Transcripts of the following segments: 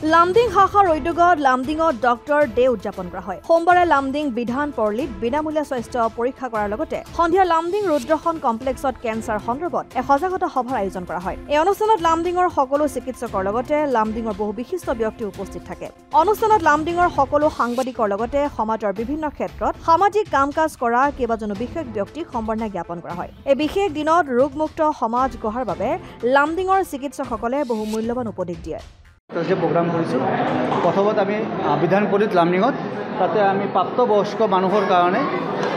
লামডিং শাখাৰ উদ্যোগত লামডিঙত doctor day উদযাপন কৰা হয়। সোমবাৰে লামডিং বিধান পৰলিত বিনামূলীয়া স্বাস্থ্য পৰীক্ষা কৰাৰ লগতে সন্ধিয়া লামডিং ৰুদ্ৰখন কমপ্লেক্সত কেঞ্চাৰ সন্দৰ্ভত এক সজাগতা সভাৰ আয়োজন কৰা হয়। এই অনুষ্ঠানত লামডিঙৰ সকলো চিকিৎসকৰ লগতে লামডিঙৰ বহু বিশিষ্ট ব্যক্তি উপস্থিত থাকে। অনুষ্ঠানত লামডিঙৰ সকলো সাংবাদিকৰ লগতে সমাজৰ বিভিন্ন ক্ষেত্ৰত সামাজিক কাম কাজ কৰা কেইবাজনো বিশেষ ব্যক্তিক সম্বৰ্ধনা জ্ঞাপন কৰা হয়। এই বিশেষ দিনত ৰোগমুক্ত সমাজ গঢ়াৰ বাবে লামডিঙৰ চিকিৎসকসকলে বহু মূল্যৱান উপদেশ দিয়ে। যে প্ৰগ্ৰাম কৰিছোঁ প্ৰথমত আমি বিধানপল্লীত লামডিঙত তাতে আমি প্ৰাপ্তবয়স্ক মানুহৰ কাৰণে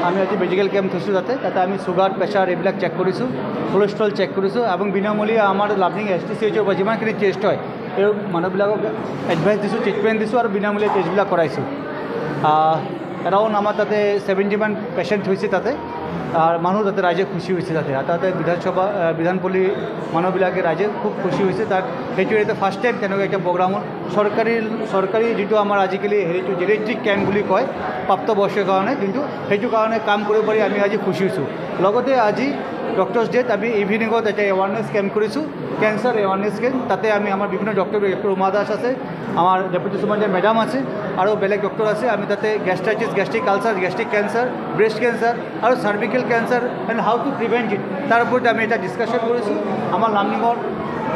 আমি আজি মেডিকেল কেম্প থৈছোঁ। তাতে আমি চুগাৰ প্ৰেছাৰ এইবিলাক চেক কৰিছোঁ, কোলেষ্ট্ৰল চেক কৰিছোঁ এবং বিনামূলীয়া আমাৰ লামডিং STCHৰ পৰা যিমানখিনি টেষ্ট হয় এই মানুহবিলাকক এডভাইচ দিছোঁ, ট্ৰিটমেণ্ট দিছোঁ আৰু বিনামূলীয়া টেষ্টবিলাক কৰাইছোঁ। এৰাউণ্ড আমাৰ তাতে 70মান পেচেণ্ট হৈছে তাতে আর মানুষ তাতে রাইজে খুশি হয়েছে তাতে বিধানপল্লী মানুহবিলাকে রাইজে খুব খুশি হয়েছে। তার সেইটো এটা ফার্স্ট টাইম তেনেকুৱা একটা প্ৰোগ্ৰামত সৰকাৰি যেটো আমাৰ আজিকালি হেৰিটো জেনেটিক ক্যাম্প বুলি কয় প্ৰাপ্তবয়স্কৰ কাৰণে, কিন্তু সেইটো কাৰণে কাম কৰিব পাৰি আমি আজি খুশি হৈছোঁ। লগতে আজি ডক্টৰ্ছ ডেত আমি ইভিনিঙত এটা এৱাৰনেছ কেম্প কৰিছোঁ, কেঞ্চাৰ এৱাৰনেছ কেম্প। তাতে আমি আমাৰ বিভিন্ন ডক্টৰ উমা দাস আছে, আমাৰ ডেপুটি সুপাৰিনটেণ্ডেণ্ট মেডাম আছে আৰু বেলেগ ডক্টৰ আছে। আমি তাতে গ্যাস্ট্ৰাইটিছ, গ্যাস্ট্ৰিক আলচাৰ, গ্যাস্ট্ৰিক কেঞ্চাৰ, ব্ৰেষ্ট কেঞ্চাৰ আৰু cervical cancer and how to prevent it তাৰ ওপৰত আমি এটা ডিছকাশ্যন কৰিছোঁ। আমাৰ লামডিঙৰ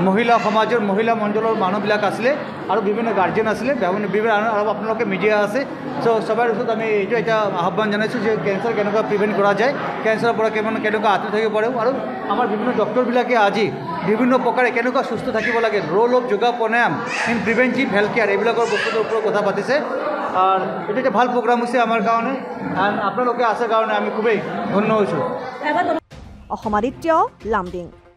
মহিলা সমাজৰ মহিলা মণ্ডলৰ মানুহবিলাক আছিলে আৰু বিভিন্ন গাৰ্জেন আছিলে, বিভিন্ন আৰু আপোনালোকে মিডিয়া আছে। চ' সবাৰ ওচৰত আমি এইটো এটা আহ্বান জনাইছোঁ যে কেঞ্চাৰ কেনেকুৱা প্ৰিভেণ্ট কৰা যায়, কেঞ্চাৰৰ পৰা কেনেকুৱা আঁতৰি থাকিব পাৰোঁ আৰু আমাৰ বিভিন্ন ডক্টৰবিলাকে আজি বিভিন্ন প্ৰকাৰে কেনেকুৱা সুস্থ থাকিব লাগে, roll of yoga pranayama in preventive health care এইবিলাকৰ বস্তুটোৰ ওপৰত কথা পাতিছে। আৰ এটা একটা ভাল প্ৰোগ্ৰাম হচ্ছে আমাৰ কাৰণে, আপনাদেৰ আছে কাৰণে আমি খুবই ধন্য হয়েছি। অসমাদিত্য লামডিং।